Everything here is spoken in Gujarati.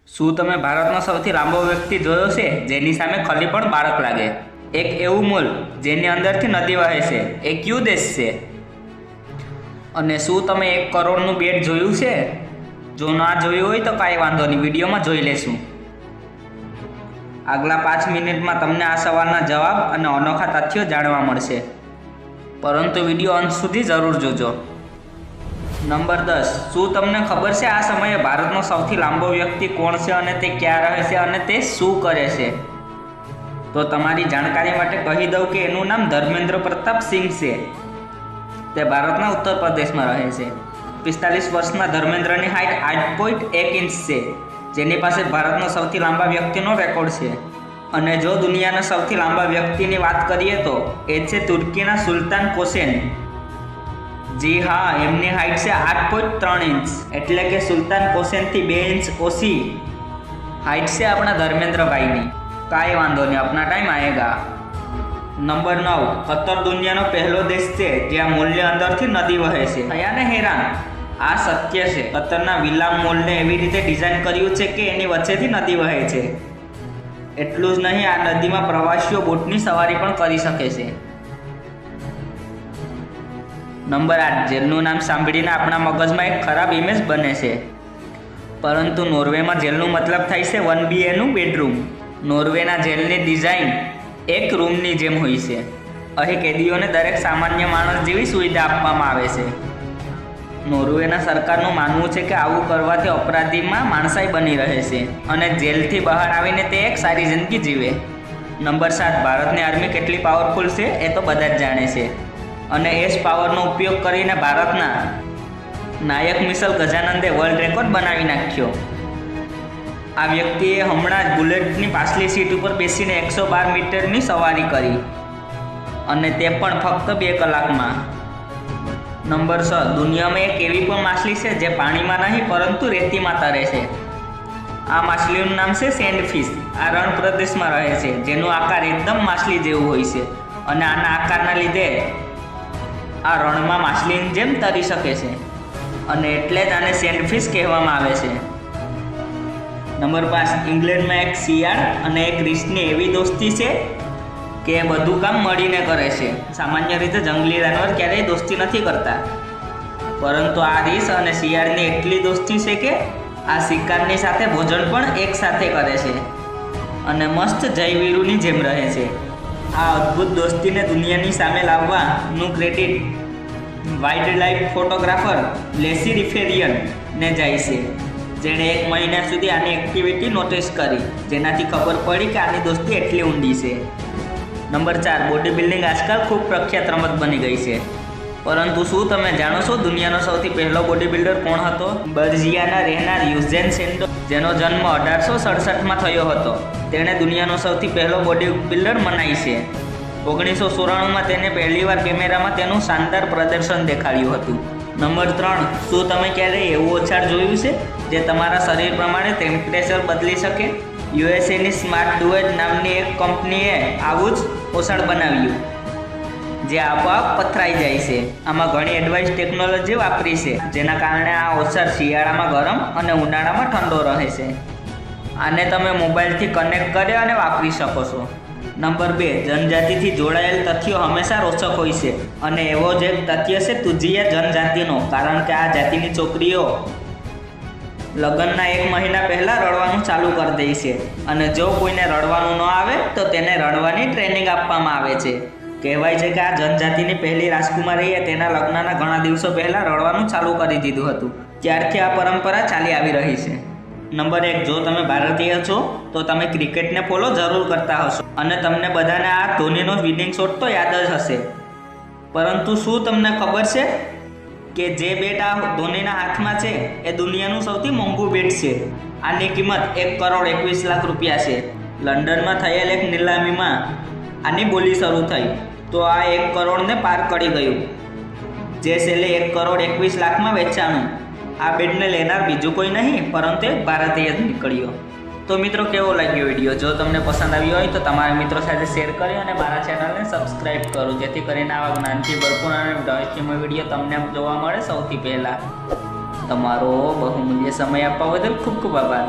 શું તમે ભારતનો સૌથી લાંબો વ્યક્તિ જોયો છે જેની સામે ખલી પણ બાળક લાગે? એક એવું મૂલ જેની અંદરથી નદી વહે છે, એ કયો દેશ છે? અને શું તમે 1 કરોડનું બેટ જોયું છે? જો ના જોયું હોય તો કાંઈ વાંધો નહીં, વિડીયોમાં જોઈ લેશું. આગલા 5 મિનિટમાં તમને આ સવાલના જવાબ અને અનોખા તથ્યો જાણવા મળશે, પરંતુ વિડીયો અંત સુધી જરૂર જોજો. નંબર 10. શું તમને ખબર છે આ સમયે ભારતનો સૌથી લાંબો વ્યક્તિ કોણ છે અને તે ક્યાં રહે છે અને તે શું કરે છે? તો તમારી જાણકારી માટે કહી દઉં કે એનું નામ ધર્મેન્દ્ર પ્રતાપ સિંઘ છે. તે ભારતના ઉત્તર પ્રદેશમાં રહે છે. 45 વર્ષના ધર્મેન્દ્રની હાઇટ 8.1 ઇંચ છે, જેની પાસે ભારતનો સૌથી લાંબા વ્યક્તિનો રેકોર્ડ છે. અને જો દુનિયાના સૌથી લાંબા વ્યક્તિની વાત કરીએ તો એ છે તુર્કીના સુલતાન કોસેન. જી હા, એમની હાઇટ છે 8.3 ઇંચ, એટલે કે સુલતાન કોસેનથી 2 ઇંચ ઓછી હાઇટ છે આપણા ધર્મેન્દ્રભાઈની. કાંઈ વાંધો નહીં, આપના ટાઈમ આએગા. નંબર 9. કતર દુનિયાનો પહેલો દેશ છે જ્યાં મૂલની અંદરથી નદી વહે છે. થયા ને હેરાન? આ સત્ય છે. કતરના વિલામ મોલને એવી રીતે ડિઝાઇન કર્યું છે કે એની વચ્ચેથી નદી વહે છે. એટલું જ નહીં, આ નદીમાં પ્રવાસીઓ બોટની સવારી પણ કરી શકે છે. નંબર 8. જેલનું નામ સાંભળીને આપણા મગજમાં એક ખરાબ ઇમેજ બને છે, પરંતુ નોર્વેમાં જેલનું મતલબ થાય છે 1 BHK બેડરૂમ. નોર્વેના જેલની ડિઝાઇન એક રૂમની જેમ હોય છે. અહીં કેદીઓને દરેક સામાન્ય માણસ જેવી સુવિધા આપવામાં આવે છે. નોર્વેના સરકારનું માનવું છે કે આવું કરવાથી અપરાધીમાં માણસાઈ બની રહે છે અને જેલથી બહાર આવીને તે એક સારી જિંદગી જીવે. નંબર 7. ભારતની આર્મી કેટલી પાવરફુલ છે એ તો બધા જ જાણે છે, અને એ જ પાવરનો ઉપયોગ કરીને ભારતના નાયક મિસાઇલ ગજાનંદે વર્લ્ડ રેકોર્ડ બનાવી નાખ્યો. આ વ્યક્તિએ હમણાં જ બુલેટની પાછલી સીટ ઉપર બેસીને 112 મીટરની સવારી કરી, અને તે પણ ફક્ત 2 કલાકમાં. નંબર 6. દુનિયામાં એક એવી પણ માછલી છે જે પાણીમાં નહીં પરંતુ રેતીમાં તરે છે. આ માછલીનું નામ છે સેન્ડફિશ. આ રણ પ્રદેશમાં રહે છે, જેનો આકાર એકદમ માછલી જેવું હોય છે, અને આના આકારના લીધે આ રણમાં માછલીની જેમ તરી શકે છે, અને એટલે જ આને સેન્ડફિશ કહેવામાં આવે છે. નંબર 5. ઇંગ્લેન્ડમાં એક શિયાળ અને એક રીંછની એવી દોસ્તી છે કે બધું કામ મળીને કરે છે. સામાન્ય રીતે જંગલી જાનવર ક્યારેય દોસ્તી નથી કરતા, પરંતુ આ રીંછ અને શિયાળની એટલી દોસ્તી છે કે આ શિકારની સાથે ભોજન પણ એક સાથે કરે છે અને મસ્ત જયવીરુની જેમ રહે છે. આ અદ્ભુત દોસ્તીને દુનિયાની સામે લાવવાનું credit wildlife photographer Lacey રિફેરિયનને જાય છે, જેણે 1 મહિના સુધી આની એક્ટિવિટી નોટિસ કરી, જેનાથી ખબર પડી કે આની દોસ્તી એટલી ઊંડી છે. નંબર 4. બોડી બિલ્ડિંગ આજકાલ ખૂબ પ્રખ્યાત રમત બની ગઈ છે, પરંતુ શું તમે જાણો છો દુનિયાનો સૌથી પહેલો બોડી બિલ્ડર કોણ હતો? બર્જિયાના રહેનાર યુઝેન સેન્ડો, જેનો જન્મ 1867માં થયો હતો. તેણે દુનિયાનો સૌથી પહેલો બોડી બિલ્ડર મનાય છે. 1994માં તેને પહેલીવાર કેમેરામાં તેનું શાનદાર પ્રદર્શન દેખાડ્યું હતું. નંબર 3. શું તમે ક્યારેય એવું ઓછાળ જોયું છે જે તમારા શરીર પ્રમાણે ટેમ્પરેચર બદલી શકે? યુએસએની સ્માર્ટ ડુએજ નામની એક કંપનીએ આવું જ ઓછાળ બનાવ્યું, જે આપોઆપ પથરાઈ જાય છે. આમાં ઘણી એડવાન્સ ટેકનોલોજી વાપરી છે, જેના કારણે આ ઓછાળ શિયાળામાં ગરમ અને ઉનાળામાં ઠંડો રહે છે. આને તમે મોબાઈલથી કનેક્ટ કરી અને વાપરી શકો છો. નંબર 2. જનજાતિથી જોડાયેલ તથ્યો હંમેશા રોચક હોય છે, અને એવો જ એક તથ્ય છે તુજીયા જનજાતિનો, કારણ કે આ જાતિની છોકરીઓ લગ્નના 1 મહિના પહેલાં રડવાનું ચાલુ કરી દે છે, અને જો કોઈને રડવાનું ન આવે તો તેને રડવાની ટ્રેનિંગ આપવામાં આવે છે. કહેવાય છે કે આ જનજાતિની પહેલી રાજકુમારીએ તેના લગ્નના ઘણા દિવસો પહેલાં રડવાનું ચાલુ કરી દીધું હતું. ત્યારથી આ પરંપરા ચાલી આવી રહી છે. નંબર 1. જો તમે ભારતીય છો તો તમે ક્રિકેટને ફોલો જરૂર કરતા હશો, અને તમને બધાને આ ધોનીનો વિનિંગ શોટ તો યાદ જ હશે. પરંતુ શું તમને ખબર છે કે જે બેટ આ ધોનીના હાથમાં છે એ દુનિયાનું સૌથી મોંઘું બેટ છે? આની કિંમત 1 કરોડ 21 લાખ રૂપિયા છે. લંડનમાં થયેલ એક નીલામીમાં આની બોલી શરૂ થઈ તો આ 1 કરોડને પાર કરી ગયું, જે છેલ્લે 1 કરોડ 21 લાખમાં વેચાણું. આ બેટને લેનાર બીજું કોઈ નહીં પરંતુ એક ભારતીય જ નીકળ્યો. તો મિત્રો, કેવો લાગ્યો વિડીયો? જો તમને પસંદ આવ્યો હોય તો તમારા મિત્રો સાથે શેર કરી અને મારા ચેનલને સબસ્ક્રાઈબ કરો, જેથી કરીને આવા જ્ઞાનથી ભરપૂર અને રહસ્યમય વિડીયો તમને જોવા મળે સૌથી પહેલાં. તમારો બહુમૂલ્ય સમય આપવા બદલ ખૂબ ખૂબ આભાર.